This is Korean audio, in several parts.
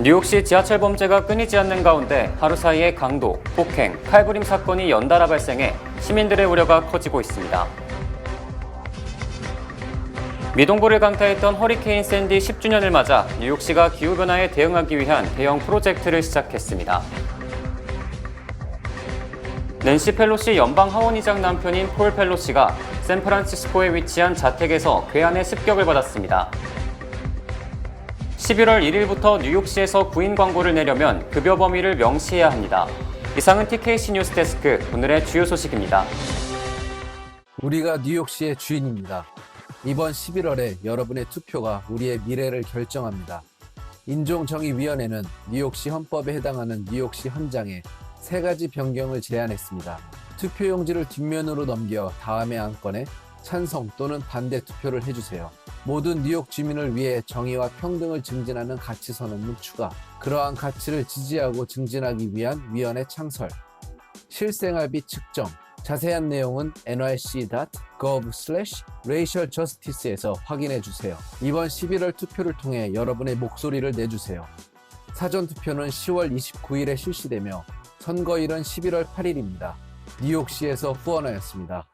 뉴욕시 지하철 범죄가 끊이지 않는 가운데 하루 사이에 강도, 폭행, 칼부림 사건이 연달아 발생해 시민들의 우려가 커지고 있습니다. 미동부를 강타했던 허리케인 샌디 10주년을 맞아 뉴욕시가 기후변화에 대응하기 위한 대형 프로젝트를 시작했습니다. 낸시 펠로시 연방 하원의장 남편인 폴 펠로시가 샌프란시스코에 위치한 자택에서 괴한의 습격을 받았습니다. 11월 1일부터 뉴욕시에서 구인 광고를 내려면 급여 범위를 명시해야 합니다. 이상은 TKC 뉴스데스크 오늘의 주요 소식입니다. 우리가 뉴욕시의 주인입니다. 이번 11월에 여러분의 투표가 우리의 미래를 결정합니다. 인종정의위원회는 뉴욕시 헌법에 해당하는 뉴욕시 헌장에 3가지 변경을 제안했습니다. 투표용지를 뒷면으로 넘겨 다음의 안건에 찬성 또는 반대 투표를 해주세요. 모든 뉴욕 주민을 위해 정의와 평등을 증진하는 가치선언문 추가, 그러한 가치를 지지하고 증진하기 위한 위원회 창설, 실생활비 측정, 자세한 내용은 nyc.gov/racialjustice에서 확인해주세요. 이번 11월 투표를 통해 여러분의 목소리를 내주세요. 사전투표는 10월 29일에 실시되며 선거일은 11월 8일입니다. 뉴욕시에서 후원하였습니다.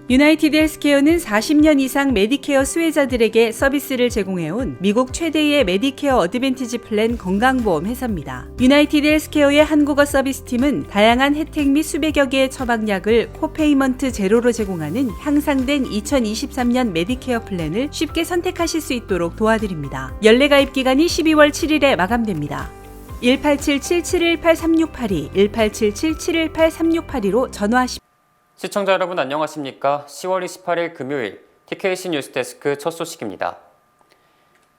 유나이티드 헬스케어는 40년 이상 메디케어 수혜자들에게 서비스를 제공해온 미국 최대의 메디케어 어드밴티지 플랜 건강보험 회사입니다. 유나이티드 헬스케어의 한국어 서비스팀은 다양한 혜택 및 수백여 개의 처방약을 코페이먼트 제로로 제공하는 향상된 2023년 메디케어 플랜을 쉽게 선택하실 수 있도록 도와드립니다. 연례 가입 기간이 12월 7일에 마감됩니다. 1877-718-3682, 1877-718-3682로 전화하십시오. 시청자 여러분 안녕하십니까? 10월 28일 금요일 TKC 뉴스데스크 첫 소식입니다.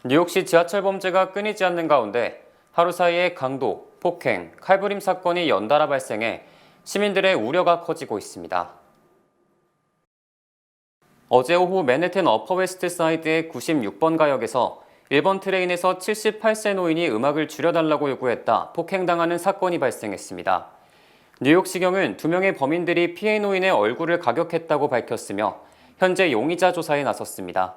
뉴욕시 지하철 범죄가 끊이지 않는 가운데 하루 사이에 강도, 폭행, 칼부림 사건이 연달아 발생해 시민들의 우려가 커지고 있습니다. 어제 오후 맨해튼 어퍼웨스트 사이드의 96번 가역에서 1번 트레인에서 78세 노인이 음악을 줄여달라고 요구했다 폭행당하는 사건이 발생했습니다. 뉴욕시경은 2명의 범인들이 피해 노인의 얼굴을 가격했다고 밝혔으며 현재 용의자 조사에 나섰습니다.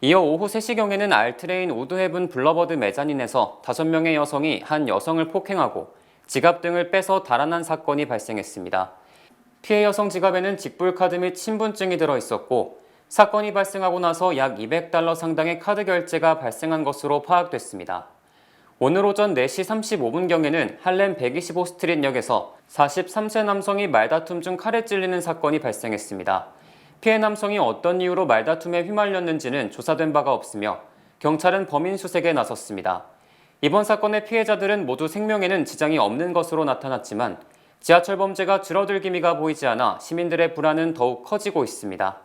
이어 오후 3시경에는 알트레인 우드헤븐 블러버드 메자닌에서 5명의 여성이 한 여성을 폭행하고 지갑 등을 빼서 달아난 사건이 발생했습니다. 피해 여성 지갑에는 직불카드 및 신분증이 들어있었고 사건이 발생하고 나서 약 $200 상당의 카드 결제가 발생한 것으로 파악됐습니다. 오늘 오전 4시 35분경에는 할렘 125스트릿역에서 43세 남성이 말다툼 중 칼에 찔리는 사건이 발생했습니다. 피해 남성이 어떤 이유로 말다툼에 휘말렸는지는 조사된 바가 없으며 경찰은 범인 수색에 나섰습니다. 이번 사건의 피해자들은 모두 생명에는 지장이 없는 것으로 나타났지만 지하철 범죄가 줄어들 기미가 보이지 않아 시민들의 불안은 더욱 커지고 있습니다.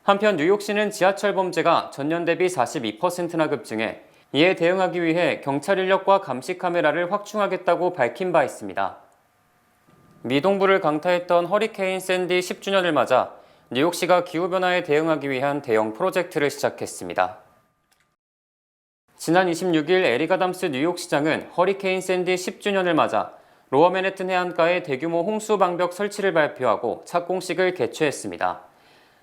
한편 뉴욕시는 지하철 범죄가 전년 대비 42%나 급증해 이에 대응하기 위해 경찰 인력과 감시 카메라를 확충하겠다고 밝힌 바 있습니다. 미동부를 강타했던 허리케인 샌디 10주년을 맞아 뉴욕시가 기후변화에 대응하기 위한 대형 프로젝트를 시작했습니다. 지난 26일 에릭 아담스 뉴욕시장은 허리케인 샌디 10주년을 맞아 로어 맨해튼 해안가에 대규모 홍수 방벽 설치를 발표하고 착공식을 개최했습니다.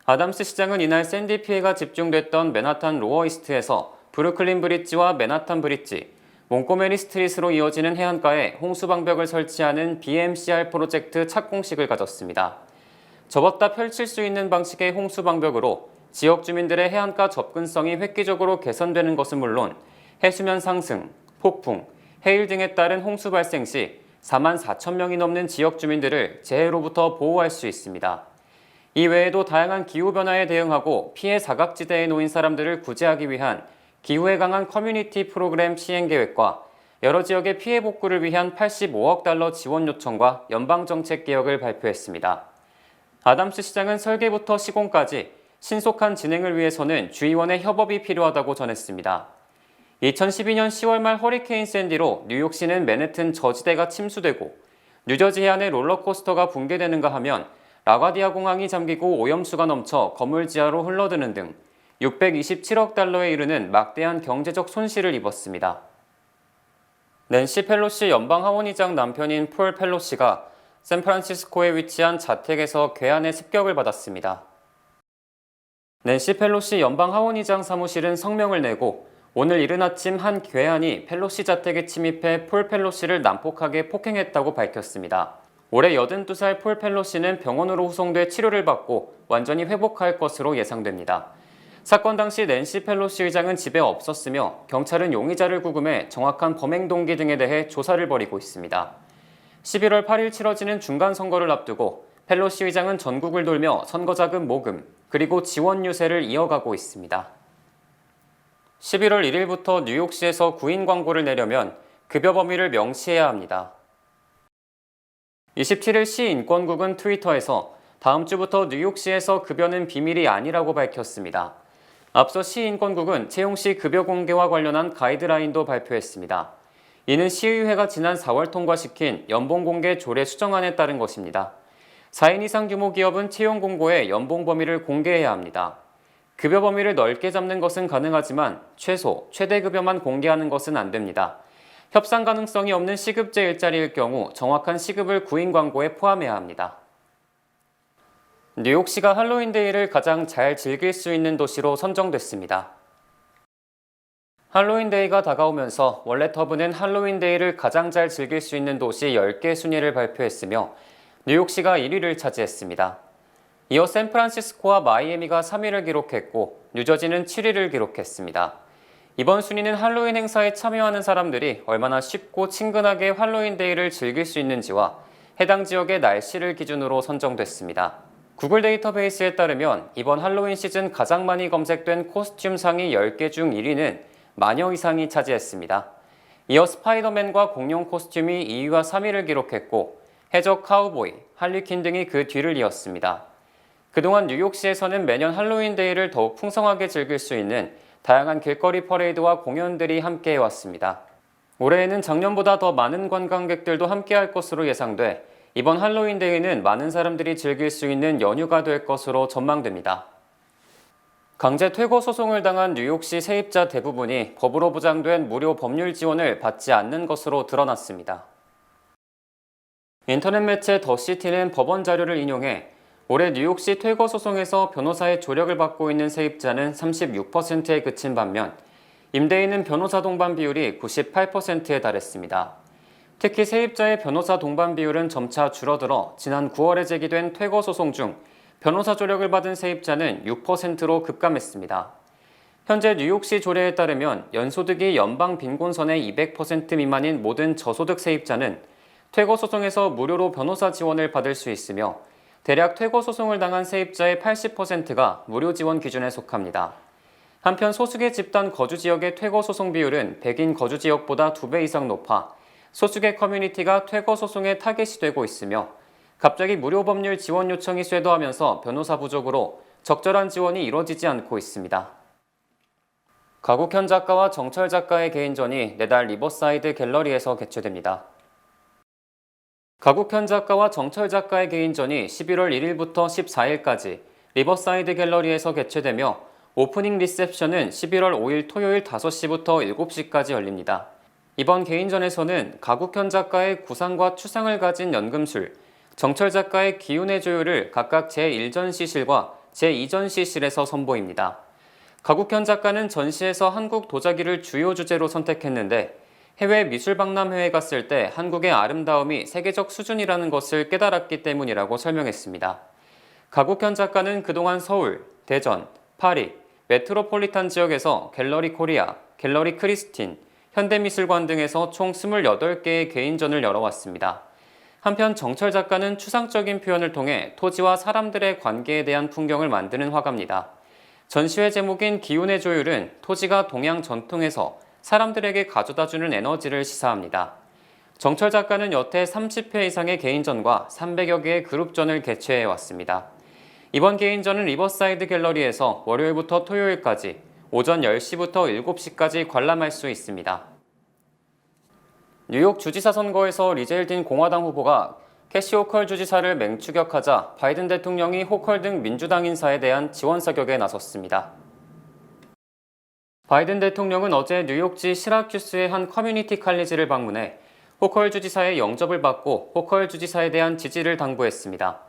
아담스 시장은 이날 샌디 피해가 집중됐던 맨하탄 로어 이스트에서 브루클린 브릿지와 맨하탄 브릿지, 몽고메리 스트릿으로 이어지는 해안가에 홍수방벽을 설치하는 BMCR 프로젝트 착공식을 가졌습니다. 접었다 펼칠 수 있는 방식의 홍수방벽으로 지역 주민들의 해안가 접근성이 획기적으로 개선되는 것은 물론 해수면 상승, 폭풍, 해일 등에 따른 홍수 발생 시 4만 4천 명이 넘는 지역 주민들을 재해로부터 보호할 수 있습니다. 이 외에도 다양한 기후변화에 대응하고 피해 사각지대에 놓인 사람들을 구제하기 위한 기후에 강한 커뮤니티 프로그램 시행 계획과 여러 지역의 피해 복구를 위한 $85억 지원 요청과 연방정책 개혁을 발표했습니다. 아담스 시장은 설계부터 시공까지 신속한 진행을 위해서는 주의원의 협업이 필요하다고 전했습니다. 2012년 10월 말 허리케인 샌디로 뉴욕시는 맨해튼 저지대가 침수되고 뉴저지 해안의 롤러코스터가 붕괴되는가 하면 라과디아 공항이 잠기고 오염수가 넘쳐 건물 지하로 흘러드는 등 $627억 이르는 막대한 경제적 손실을 입었습니다. 낸시 펠로시 연방 하원의장 남편인 폴 펠로시가 샌프란시스코에 위치한 자택에서 괴한의 습격을 받았습니다. 낸시 펠로시 연방 하원의장 사무실은 성명을 내고 오늘 이른 아침 한 괴한이 펠로시 자택에 침입해 폴 펠로시를 난폭하게 폭행했다고 밝혔습니다. 올해 82살 폴 펠로시는 병원으로 후송돼 치료를 받고 완전히 회복할 것으로 예상됩니다. 사건 당시 낸시 펠로시 의장은 집에 없었으며 경찰은 용의자를 구금해 정확한 범행 동기 등에 대해 조사를 벌이고 있습니다. 11월 8일 치러지는 중간선거를 앞두고 펠로시 의장은 전국을 돌며 선거자금 모금, 그리고 지원 유세를 이어가고 있습니다. 11월 1일부터 뉴욕시에서 구인 광고를 내려면 급여 범위를 명시해야 합니다. 27일 시 인권국은 트위터에서 다음 주부터 뉴욕시에서 급여는 비밀이 아니라고 밝혔습니다. 앞서 시인권국은 채용시 급여 공개와 관련한 가이드라인도 발표했습니다. 이는 시의회가 지난 4월 통과시킨 연봉공개 조례 수정안에 따른 것입니다. 4인 이상 규모 기업은 채용 공고에 연봉 범위를 공개해야 합니다. 급여 범위를 넓게 잡는 것은 가능하지만 최소, 최대 급여만 공개하는 것은 안 됩니다. 협상 가능성이 없는 시급제 일자리일 경우 정확한 시급을 구인 광고에 포함해야 합니다. 뉴욕시가 할로윈데이를 가장 잘 즐길 수 있는 도시로 선정됐습니다. 할로윈데이가 다가오면서 월렛허브는 할로윈데이를 가장 잘 즐길 수 있는 도시 10개 순위를 발표했으며 뉴욕시가 1위를 차지했습니다. 이어 샌프란시스코와 마이애미가 3위를 기록했고 뉴저지는 7위를 기록했습니다. 이번 순위는 할로윈 행사에 참여하는 사람들이 얼마나 쉽고 친근하게 할로윈데이를 즐길 수 있는지와 해당 지역의 날씨를 기준으로 선정됐습니다. 구글 데이터베이스에 따르면 이번 할로윈 시즌 가장 많이 검색된 코스튬 상위 10개 중 1위는 마녀 의상이 차지했습니다. 이어 스파이더맨과 공룡 코스튬이 2위와 3위를 기록했고 해적 카우보이, 할리퀸 등이 그 뒤를 이었습니다. 그동안 뉴욕시에서는 매년 할로윈데이를 더욱 풍성하게 즐길 수 있는 다양한 길거리 퍼레이드와 공연들이 함께해왔습니다. 올해에는 작년보다 더 많은 관광객들도 함께할 것으로 예상돼 이번 할로윈데이는 많은 사람들이 즐길 수 있는 연휴가 될 것으로 전망됩니다. 강제 퇴거 소송을 당한 뉴욕시 세입자 대부분이 법으로 보장된 무료 법률 지원을 받지 않는 것으로 드러났습니다. 인터넷 매체 더시티는 법원 자료를 인용해 올해 뉴욕시 퇴거 소송에서 변호사의 조력을 받고 있는 세입자는 36%에 그친 반면 임대인은 변호사 동반 비율이 98%에 달했습니다. 특히 세입자의 변호사 동반 비율은 점차 줄어들어 지난 9월에 제기된 퇴거 소송 중 변호사 조력을 받은 세입자는 6%로 급감했습니다. 현재 뉴욕시 조례에 따르면 연소득이 연방 빈곤선의 200% 미만인 모든 저소득 세입자는 퇴거 소송에서 무료로 변호사 지원을 받을 수 있으며 대략 퇴거 소송을 당한 세입자의 80%가 무료 지원 기준에 속합니다. 한편 소수계 집단 거주 지역의 퇴거 소송 비율은 백인 거주 지역보다 2배 이상 높아 소수계 커뮤니티가 퇴거 소송에 타겟이 되고 있으며 갑자기 무료 법률 지원 요청이 쇄도하면서 변호사 부족으로 적절한 지원이 이루어지지 않고 있습니다. 가국현 작가와 정철 작가의 개인전이 내달 리버사이드 갤러리에서 개최됩니다. 가국현 작가와 정철 작가의 개인전이 11월 1일부터 14일까지 리버사이드 갤러리에서 개최되며 오프닝 리셉션은 11월 5일 토요일 5시부터 7시까지 열립니다. 이번 개인전에서는 가국현 작가의 구상과 추상을 가진 연금술, 정철 작가의 기운의 조율을 각각 제1전 시실과 제2전 시실에서 선보입니다. 가국현 작가는 전시에서 한국 도자기를 주요 주제로 선택했는데 해외 미술박람회에 갔을 때 한국의 아름다움이 세계적 수준이라는 것을 깨달았기 때문이라고 설명했습니다. 가국현 작가는 그동안 서울, 대전, 파리, 메트로폴리탄 지역에서 갤러리 코리아, 갤러리 크리스틴, 현대미술관 등에서 총 28개의 개인전을 열어왔습니다. 한편 정철 작가는 추상적인 표현을 통해 토지와 사람들의 관계에 대한 풍경을 만드는 화가입니다. 전시회 제목인 기운의 조율은 토지가 동양 전통에서 사람들에게 가져다주는 에너지를 시사합니다. 정철 작가는 여태 30회 이상의 개인전과 300여 개의 그룹전을 개최해왔습니다. 이번 개인전은 리버사이드 갤러리에서 월요일부터 토요일까지 오전 10시부터 7시까지 관람할 수 있습니다. 뉴욕 주지사 선거에서 리젤딘 공화당 후보가 캐시 호컬 주지사를 맹추격하자 바이든 대통령이 호컬 등 민주당 인사에 대한 지원 사격에 나섰습니다. 바이든 대통령은 어제 뉴욕지 시라큐스의 한 커뮤니티 칼리지를 방문해 호컬 주지사의 영접을 받고 호컬 주지사에 대한 지지를 당부했습니다.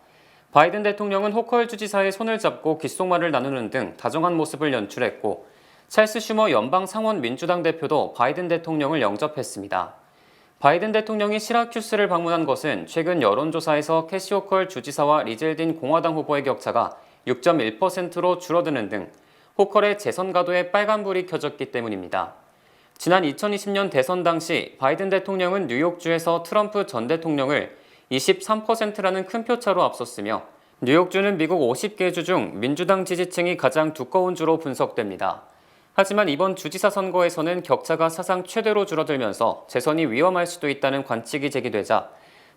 바이든 대통령은 호컬 주지사의 손을 잡고 귓속말을 나누는 등 다정한 모습을 연출했고 찰스 슈머 연방 상원 민주당 대표도 바이든 대통령을 영접했습니다. 바이든 대통령이 시라큐스를 방문한 것은 최근 여론조사에서 캐시 호컬 주지사와 리젤딘 공화당 후보의 격차가 6.1%로 줄어드는 등 호컬의 재선 가도에 빨간불이 켜졌기 때문입니다. 지난 2020년 대선 당시 바이든 대통령은 뉴욕주에서 트럼프 전 대통령을 23%라는 큰 표차로 앞섰으며 뉴욕주는 미국 50개 주 중 민주당 지지층이 가장 두꺼운 주로 분석됩니다. 하지만 이번 주지사 선거에서는 격차가 사상 최대로 줄어들면서 재선이 위험할 수도 있다는 관측이 제기되자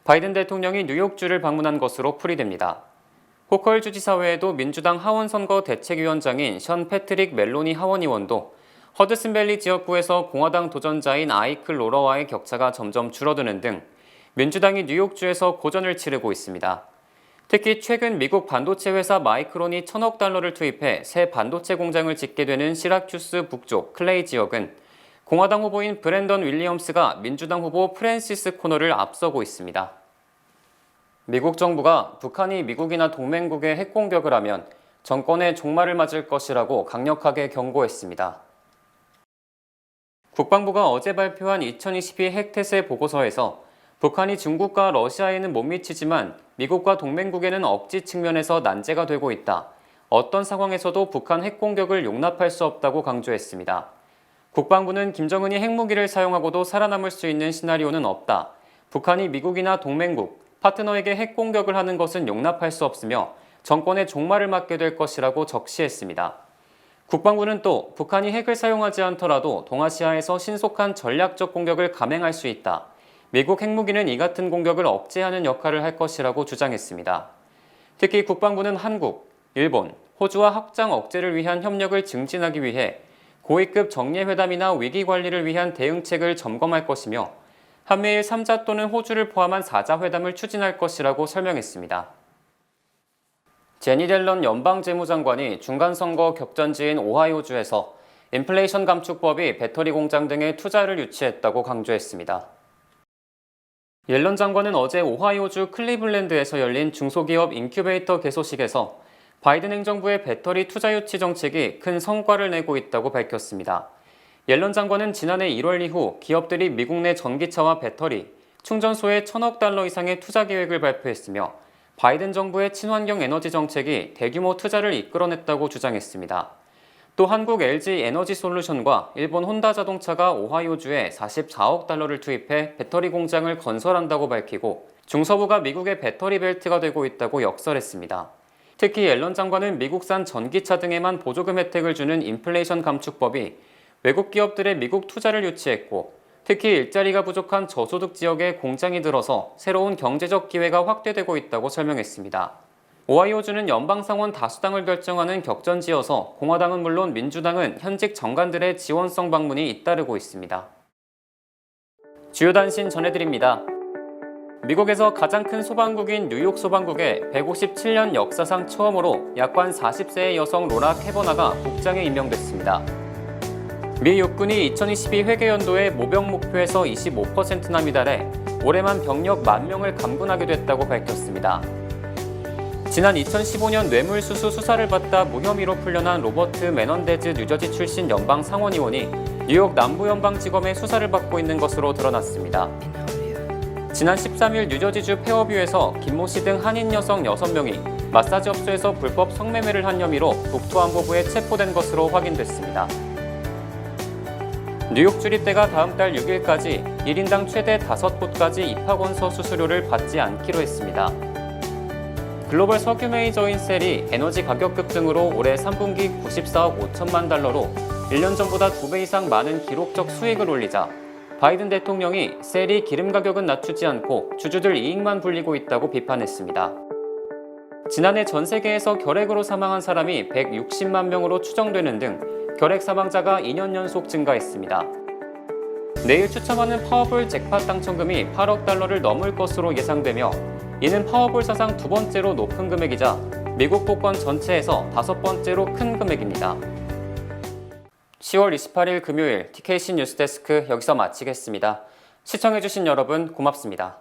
바이든 대통령이 뉴욕주를 방문한 것으로 풀이됩니다. 호컬 주지사 외에도 민주당 하원선거 대책위원장인 션 패트릭 멜로니 하원의원도 허드슨밸리 지역구에서 공화당 도전자인 아이클 로러와의 격차가 점점 줄어드는 등 민주당이 뉴욕주에서 고전을 치르고 있습니다. 특히 최근 미국 반도체 회사 마이크론이 1,000억 달러를 투입해 새 반도체 공장을 짓게 되는 시라큐스 북쪽 클레이 지역은 공화당 후보인 브랜던 윌리엄스가 민주당 후보 프랜시스 코너를 앞서고 있습니다. 미국 정부가 북한이 미국이나 동맹국에 핵공격을 하면 정권의 종말을 맞을 것이라고 강력하게 경고했습니다. 국방부가 어제 발표한 2022 핵태세 보고서에서 북한이 중국과 러시아에는 못 미치지만 미국과 동맹국에는 억지 측면에서 난제가 되고 있다. 어떤 상황에서도 북한 핵공격을 용납할 수 없다고 강조했습니다. 국방부는 김정은이 핵무기를 사용하고도 살아남을 수 있는 시나리오는 없다. 북한이 미국이나 동맹국, 파트너에게 핵공격을 하는 것은 용납할 수 없으며 정권의 종말을 맞게 될 것이라고 적시했습니다. 국방부는 또 북한이 핵을 사용하지 않더라도 동아시아에서 신속한 전략적 공격을 감행할 수 있다. 미국 핵무기는 이 같은 공격을 억제하는 역할을 할 것이라고 주장했습니다. 특히 국방부는 한국, 일본, 호주와 확장 억제를 위한 협력을 증진하기 위해 고위급 정례회담이나 위기관리를 위한 대응책을 점검할 것이며 한미일 3자 또는 호주를 포함한 4자 회담을 추진할 것이라고 설명했습니다. 제니 델런 연방재무장관이 중간선거 격전지인 오하이오주에서 인플레이션 감축법이 배터리 공장 등에 투자를 유치했다고 강조했습니다. 옐런 장관은 어제 오하이오주 클리블랜드에서 열린 중소기업 인큐베이터 개소식에서 바이든 행정부의 배터리 투자 유치 정책이 큰 성과를 내고 있다고 밝혔습니다. 옐런 장관은 지난해 1월 이후 기업들이 미국 내 전기차와 배터리, 충전소에 1,000억 달러 이상의 투자 계획을 발표했으며 바이든 정부의 친환경 에너지 정책이 대규모 투자를 이끌어냈다고 주장했습니다. 또 한국 LG 에너지 솔루션과 일본 혼다 자동차가 오하이오주에 44억 달러를 투입해 배터리 공장을 건설한다고 밝히고 중서부가 미국의 배터리 벨트가 되고 있다고 역설했습니다. 특히 옐런 장관은 미국산 전기차 등에만 보조금 혜택을 주는 인플레이션 감축법이 외국 기업들의 미국 투자를 유치했고 특히 일자리가 부족한 저소득 지역에 공장이 들어서 새로운 경제적 기회가 확대되고 있다고 설명했습니다. 오하이오주는 연방상원 다수당을 결정하는 격전지여서 공화당은 물론 민주당은 현직 정관들의 지원성 방문이 잇따르고 있습니다. 주요 단신 전해드립니다. 미국에서 가장 큰 소방국인 뉴욕 소방국에 157년 역사상 처음으로 약관 40세의 여성 로라 캐버나가 국장에 임명됐습니다. 미 육군이 2022 회계연도에 모병 목표에서 25%나 미달해 올해만 병력 10,000명을 감군하게 됐다고 밝혔습니다. 지난 2015년 뇌물수수 수사를 받다 무혐의로 풀려난 로버트 메넌데즈 뉴저지 출신 연방 상원의원이 뉴욕 남부연방지검의 수사를 받고 있는 것으로 드러났습니다. 지난 13일 뉴저지주 페어뷰에서 김모 씨 등 한인 여성 6명이 마사지 업소에서 불법 성매매를 한 혐의로 국토안보부에 체포된 것으로 확인됐습니다. 뉴욕 주립대가 다음 달 6일까지 1인당 최대 5곳까지 입학원서 수수료를 받지 않기로 했습니다. 글로벌 석유 메이저인 셀이 에너지 가격 급등으로 올해 3분기 94억 5천만 달러로 1년 전보다 2배 이상 많은 기록적 수익을 올리자 바이든 대통령이 셀이 기름 가격은 낮추지 않고 주주들 이익만 불리고 있다고 비판했습니다. 지난해 전 세계에서 결핵으로 사망한 사람이 160만 명으로 추정되는 등 결핵 사망자가 2년 연속 증가했습니다. 내일 추첨하는 파워볼 잭팟 당첨금이 8억 달러를 넘을 것으로 예상되며 이는 파워볼 사상 2번째로 높은 금액이자 미국 복권 전체에서 5번째로 큰 금액입니다. 10월 28일 금요일 TKC 뉴스데스크 여기서 마치겠습니다. 시청해주신 여러분 고맙습니다.